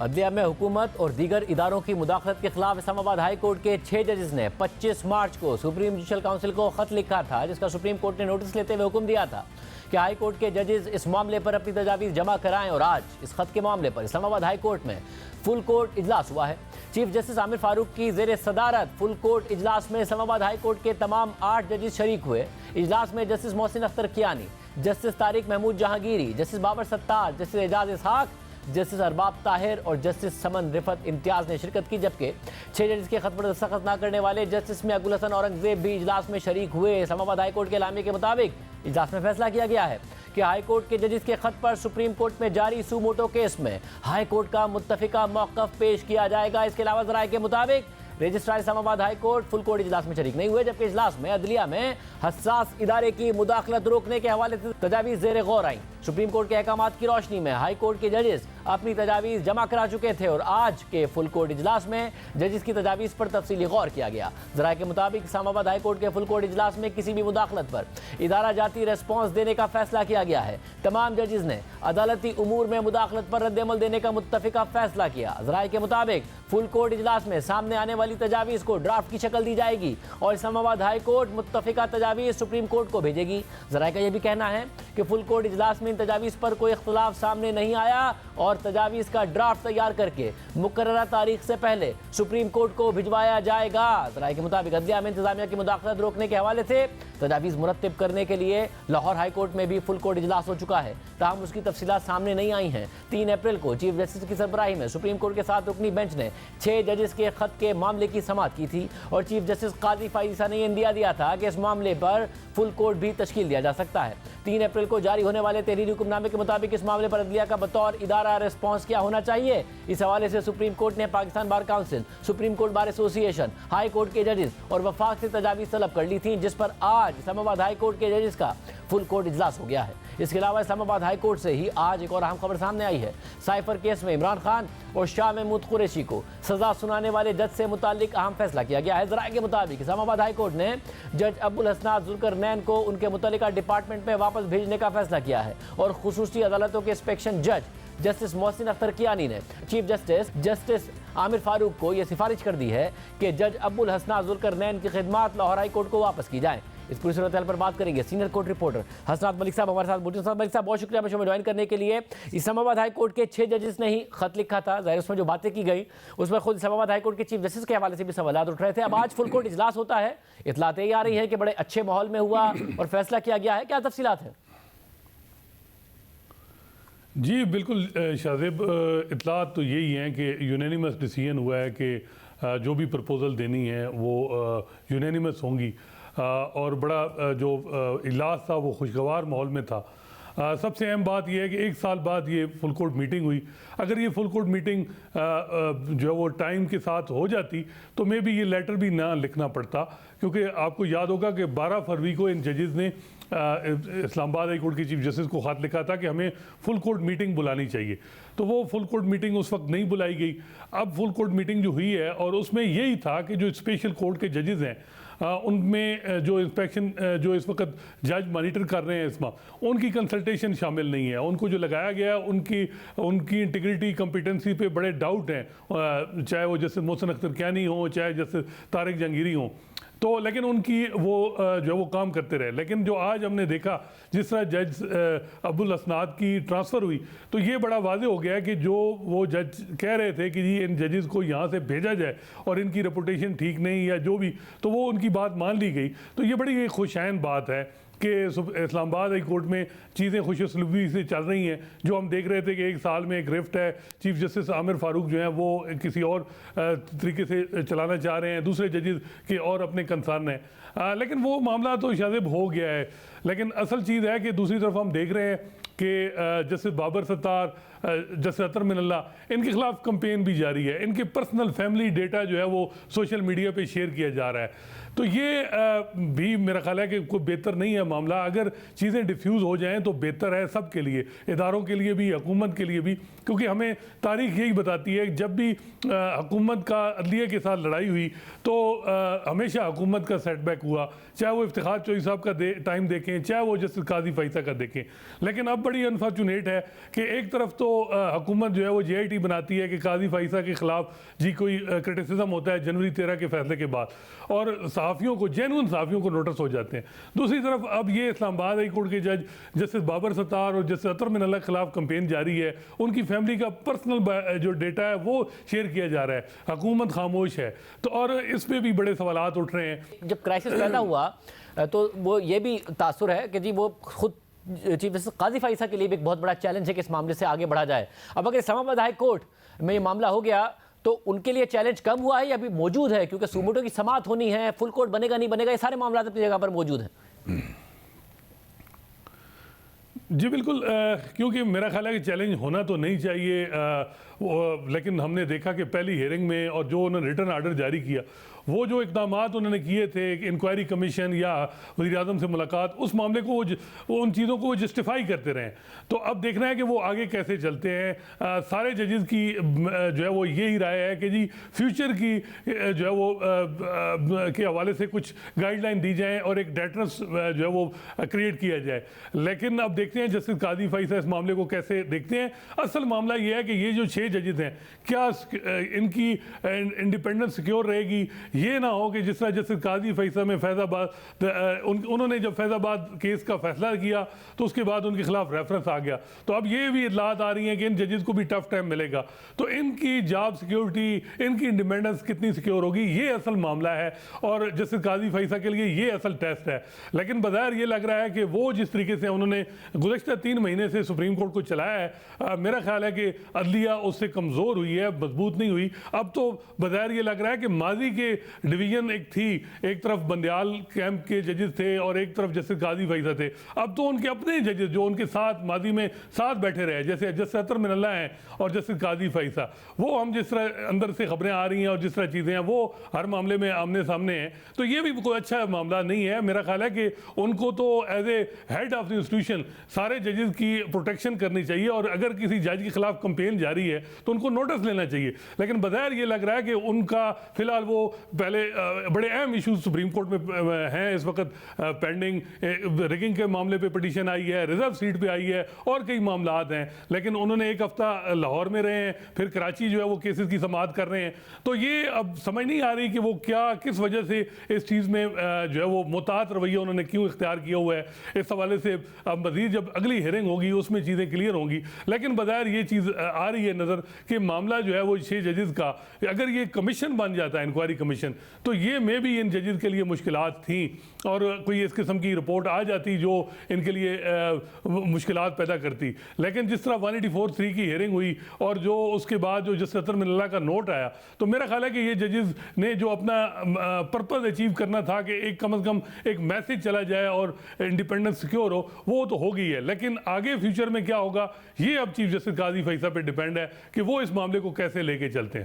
अदलिया में हुकूमत और दीगर इदारों की मुदाखलत के खिलाफ इस्लामाबाद हाई कोर्ट के 6 जजेस ने 25 मार्च को सुप्रीम जुडिशल काउंसिल को खत लिखा था, जिसका सुप्रीम कोर्ट ने नोटिस लेते हुए हुक्म दिया था कि हाई कोर्ट के जजेस इस मामले पर अपनी तजावीज़ जमा कराएं। और आज इस खत के मामले पर इस्लामाबाद हाई कोर्ट में फुल कोर्ट इजलास हुआ है। चीफ जस्टिस आमिर फारूक की जेर सदारत फुल कोर्ट इजलास में इस्लामाबाद हाई कोर्ट के तमाम 8 जजेस शरीक हुए। इजलास में justice Mohsin Akhtar Kiyani, justice Tariq Mahmood Jahangiri, justice Babar Sattar, justice Ejaz Ishaq, justice Arbab Tahir और जस्टिस समन रिफत इम्तियाज ने शिरकत की, जबकि 6 जजेस के खत पर दस्तखत न करने वाले जस्टिस में अबुल हसन औरंगजेब भी इजलास में शरीक हुए। इस्लामाबाद हाई कोर्ट के एलामिया के मुताबिक इजलास में फैसला किया गया है कि हाई कोर्ट के जजेस के खत पर सुप्रीम कोर्ट में जारी सू मोटो केस में हाई कोर्ट का मुत्तफिका मौक़िफ़ पेश किया जाएगा। इसके अलावा ज़राए के मुताबिक registrar Islamabad high court full court इजलास में शरीक नहीं हुए, जबकि इजलास में अदलिया में हसास इदारे की मुदाखलत रोकने के हवाले से तजावीज़ ज़ेर गौर आई। सुप्रीम कोर्ट के अहकामात की रोशनी में हाई कोर्ट के जजेस अपनी तजावीज़ जमा करा चुके थे और आज के फुल कोर्ट इजलास में जजेस की तजावीज़ पर तफसीली गौर किया गया। ज़राए के मुताबिक इस्लामाबाद हाई कोर्ट के फुल कोर्ट इजलास में किसी भी मुदाखलत पर इदारा जाती रेस्पॉन्स देने का फैसला किया गया है। तमाम जजेस ने अदालती उमूर में मुदाखलत पर रद्द-ए-अमल देने का मुत्तफिका फैसला किया। ज़राए के मुताबिक फुल कोर्ट इजलास में सामने आने वाली तजावीज़ को ड्राफ्ट की शक्ल दी जाएगी और इस्लामाबाद हाई कोर्ट मुत्तफिका तजावीज़ सुप्रीम कोर्ट को भेजेगी। ज़राए का यह भी कहना है कि फुल कोर्ट इजलास में इन तजावीज़ पर कोई इख्तिलाफ सामने नहीं आया और तजावीज़ का ड्राफ्ट तैयार करके मुकर्ररा तारीख से पहले सुप्रीम कोर्ट को भिजवाया जाएगा। ज़राए के मुताबिक अदलिया में इंतजामिया की मुदाखलत रोकने के हवाले से तजावीज़ मुरत्तिब करने के लिए लाहौर हाई कोर्ट में भी फुल कोर्ट इजलास हो चुका है, ताहम उसकी तफसीलात सामने नहीं आई हैं। 3 अप्रैल को चीफ जस्टिस की सरबराही में सुप्रीम कोर्ट के 7 रुकनी बेंच ने 6 जजेस के खत के मामले की समाअत की थी और चीफ जस्टिस काजी फाइज़ा ने इंदिया दिया था कि इस मामले पर फुल कोर्ट भी तश्कील दिया जा सकता है। 3 अप्रैल को जारी होने वाले तहरीरी हुक्मनामे के मुताबिक इस मामले पर अदलिया का बतौर इदारा रिस्पॉन्स क्या होना चाहिए, इस हवाले से सुप्रीम कोर्ट ने Pakistan bar council, supreme court bar association, high court के जजेस और वफाक से तजावीज़ तलब कर ली थी, जिस पर आज इस्लामाबाद हाई कोर्ट के जजेस का फुल कोर्ट इजलास हो गया है। इसके अलावा इस्लामाबाद हाई कोर्ट से ही आज एक और अहम खबर सामने आई है। साइफर केस में इमरान खान और शाह महमूद कुरैशी को सजा सुनाने वाले जज से मुताल्लिक अहम फैसला किया गया है। ज़राए के मुताबिक इस्लामाबाद हाई कोर्ट ने जज अबुल हसन जुल्करनैन को उनके मुतल्लिका डिपार्टमेंट में वापस भेजने का फैसला किया है और खुसूसी अदालतों के इंस्पेक्शन जज जस्टिस मोहसिन अख्तर कियानी ने चीफ जस्टिस आमिर फारूक को यह सिफारिश कर दी है कि जज अबुल हसन जुल्करनैन की खिदमात लाहौर हाई कोर्ट को वापस की जाएँ। इस पूरी सूरत पर बात करेंगे सीनियर कोर्ट रिपोर्टर हसनात मलिक साहब हमारे साथ मौजूद। हसनात मलिक साहब, बहुत शुक्रिया शो में ज्वाइन करने के लिए। इस्लामाबाद हाई कोर्ट के 6 जजेस ने ही खत लिखा था, जाहिर उसमें जो बातें की गई उसमें खुद इस्लामाबाद हाई कोर्ट के चीफ जस्टिस के हवाले से भी सवाल उठ रहे थे। अब आज फुल कोर्ट इजलास होता है, इतलातें ये आ रही है कि बड़े अच्छे माहौल में हुआ और फैसला किया गया है, क्या तफसीलात है? जी बिल्कुल शाहजेब, इतलात तो यही हैं कि यूनानिमस डिसीजन हुआ है कि जो भी प्रपोज़ल देनी है वो यूनानिमस होंगी और बड़ा जो इजलास था वो खुशगवार माहौल में था। सबसे अहम बात यह है कि 1 साल बाद ये फुल कोर्ट मीटिंग हुई। अगर ये फुल कोर्ट मीटिंग जो है वो टाइम के साथ हो जाती तो मे भी ये लेटर भी ना लिखना पड़ता, क्योंकि आपको याद होगा कि 12 फरवरी को इन जजेस ने इस्लामाबाद हाई कोर्ट के चीफ जस्टिस को ख़त लिखा था कि हमें फुल कोर्ट मीटिंग बुलानी चाहिए, तो वो फुल कोर्ट मीटिंग उस वक्त नहीं बुलाई गई। अब फुल कोर्ट मीटिंग जो हुई है और उसमें यही था कि जो स्पेशल कोर्ट के जजेस हैं उनमें जो इंस्पेक्शन जो इस वक्त जज मॉनिटर कर रहे हैं इसमें उनकी कंसल्टेशन शामिल नहीं है। उनको जो लगाया गया उनकी इंटीग्रिटी कॉम्पिटेंसी पे बड़े डाउट हैं, चाहे वो जस्टिस मोहसिन अख्तर कियानी हो चाहे जस्टिस तारिक जहांगीरी हो, तो लेकिन उनकी वो जो वो काम करते रहे। लेकिन जो आज हमने देखा जिस तरह जज अबुल हसनात की ट्रांसफ़र हुई तो ये बड़ा वाज़ेह हो गया कि जो वो जज कह रहे थे कि जी इन जजेस को यहाँ से भेजा जाए और इनकी रेपुटेशन ठीक नहीं या जो भी, तो वो उनकी बात मान ली गई। तो ये बड़ी खुशैन बात है कि इस्लामाबाद हाई कोर्ट में चीज़ें खुशसलूबी से चल रही हैं। जो हम देख रहे थे कि 1 साल में एक रिफ्ट है, चीफ जस्टिस आमिर फारूक जो है वो किसी और तरीके से चलाना चाह रहे हैं, दूसरे जजेस के और अपने कंसर्न हैं, लेकिन वो मामला तो शायद हो गया है। लेकिन असल चीज़ है कि दूसरी तरफ हम देख रहे हैं कि जस्टिस बाबर सत्तार, जस्टिस अतर मिनल्ला, इनके खिलाफ कंपेन भी जारी है। इनके पर्सनल फैमिली डेटा जो है वो सोशल मीडिया पे शेयर किया जा रहा है। तो ये भी मेरा ख्याल है कि कोई बेहतर नहीं है मामला। अगर चीज़ें डिफ्यूज़ हो जाएं तो बेहतर है सब के लिए, इदारों के लिए भी, हुकूमत के लिए भी, क्योंकि हमें तारीख यही बताती है जब भी हुकूमत का अदलिया के साथ लड़ाई हुई तो हमेशा हुकूमत का सेटबैक हुआ, चाहे वो इफ्तिखार चौधरी साहब का टाइम देखें, चाहे वो जस्टिस काजी फाइज़ा का देखें। लेकिन अब बड़ी अनफॉर्चुनेट है कि एक तरफ तो हुकूमत जो है वो JIT बनाती है कि काजी फाइसा के खिलाफ जी कोई क्रिटिसिज्म होता है जनवरी 13 के फैसले के बाद, और सहाफ़ियों को, जेन्युइन सहाफ़ियों को नोटिस हो जाते हैं। दूसरी तरफ अब ये इस्लामाबाद हाई कोर्ट के जज जस्टिस बाबर सत्तार और जस्टिस अतर मिनल्ला के खिलाफ कंपेन जारी है। उनकी फैमिली का पर्सनल जो डेटा है वो शेयर किया जा रहा है, हुकूमत खामोश है। तो और इस पर भी बड़े सवालात उठ रहे हैं। जब क्राइसिस पैदा हुआ तो वो ये भी तासुर है कि जी वो खुद चीफ जस्टिस काजी फाइसा के लिए भी एक बहुत बड़ा चैलेंज है कि इस मामले से आगे बढ़ा जाए। अब अगर इस्लामाबाद हाई कोर्ट में ये मामला हो गया तो उनके लिए चैलेंज कम हुआ है या अभी मौजूद है, क्योंकि सुमोटो की समाअत होनी है, फुल कोर्ट बनेगा नहीं बनेगा, ये सारे मामला अपनी जगह पर मौजूद हैं। जी बिल्कुल, क्योंकि मेरा ख्याल है कि चैलेंज होना तो नहीं चाहिए, लेकिन हमने देखा कि पहली हियरिंग में और जो उन्होंने रिटर्न आर्डर जारी किया, वो जो इकदाम उन्होंने किए थे, इंक्वायरी कमीशन या वज़ीर आज़म से मुलाकात, उस मामले को वो उन चीज़ों को वो जस्टिफाई करते रहे। तो अब देखना है कि वो आगे कैसे चलते हैं। सारे जजेस की जो है वो यही राय है कि जी फ्यूचर की जो है वो के हवाले से कुछ गाइडलाइन दी जाए और एक डेटर्स जो है वो क्रिएट किया जाए। लेकिन अब देखते हैं जस्टिस काजी फाइसा इस मामले को कैसे देखते हैं। असल मामला ये है कि ये जो 6 जजेस हैं, क्या इनकी इंडिपेंडेंस सिक्योर रहेगी? ये ना हो कि जिस तरह जस्टिस काजी फैसा में फैज़ाबाद उन्होंने जब फैज़ाबाद केस का फैसला किया तो उसके बाद उनके खिलाफ रेफरेंस आ गया। तो अब ये भी इतलात आ रही हैं कि इन जजेस को भी टफ टाइम मिलेगा। तो इनकी जॉब सिक्योरिटी, इनकी इंडिपेंडेंस कितनी सिक्योर होगी, ये असल मामला है और जस्टिस काजी फैसा के लिए ये असल टेस्ट है। लेकिन बज़ाहिर ये लग रहा है कि वो जिस तरीके से उन्होंने गुज़श्ता 3 महीने से सुप्रीम कोर्ट को चलाया है, मेरा ख्याल है कि अदलिया उससे कमज़ोर हुई है, मजबूत नहीं हुई। अब तो बज़ाहिर ये लग रहा है कि माजी के डिवीजन एक थी, एक तरफ बंदयाल कैंप के जजेस थे और एक तरफ जस्टिस काजी फैसा थे। अब तो उनके अपने जजेस जो उनके साथ माजी में साथ बैठे रहे, जैसे जस्टिस अतर मिनल्ला हैं और जस्टिस काजी फैसा, वो हम जिस तरह अंदर से खबरें आ रही हैं और जिस तरह चीज़ें हैं वो हर मामले में आमने सामने हैं। तो ये भी कोई अच्छा मामला नहीं है। मेरा ख्याल है कि उनको तो as a head of the institution सारे जजेस की प्रोटेक्शन करनी चाहिए और अगर किसी जज के खिलाफ कंपेन जारी है तो उनको नोटिस लेना चाहिए। लेकिन बज़ाहिर ये लग रहा है कि उनका फिलहाल वो पहले बड़े अहम इशूज सुप्रीम कोर्ट में हैं इस वक्त पेंडिंग। रिगिंग के मामले पे पिटीशन आई है, रिजर्व सीट पे आई है और कई मामलात हैं। लेकिन उन्होंने एक हफ्ता लाहौर में रहे हैं, फिर कराची जो है वो केसेस की समाअत कर रहे हैं। तो ये अब समझ नहीं आ रही कि वो क्या किस वजह से इस चीज़ में जो है वो मुतात रवैया उन्होंने क्यों इख्तियार किया हुआ है। इस हवाले से अब मज़ीद जब अगली हियरिंग होगी उसमें चीज़ें क्लियर होंगी। लेकिन बज़ाहिर ये चीज़ आ रही है नज़र कि मामला जो है वो 6 जजेस का, अगर ये कमीशन बन जाता है, इंक्वायरी कमीशन, तो ये में भी इन जजेस के लिए मुश्किलात थी और कोई इस किस्म की रिपोर्ट आ जाती जो इनके लिए मुश्किलात पैदा करती। लेकिन जिस तरह 184(3) की हियरिंग हुई और जो उसके बाद जो जस्टिस अतर मिनल्ला का नोट आया, तो मेरा ख्याल है कि ये जजेस ने जो अपना पर्पज़ अचीव करना था कि एक कम से कम एक मैसेज चला जाए और इंडिपेंडेंस सिक्योर हो, वो तो हो गई है। लेकिन आगे फ्यूचर में क्या होगा ये अब चीफ जस्टिस काजी फैसा पे डिपेंड है कि वो इस मामले को कैसे लेके चलते हैं।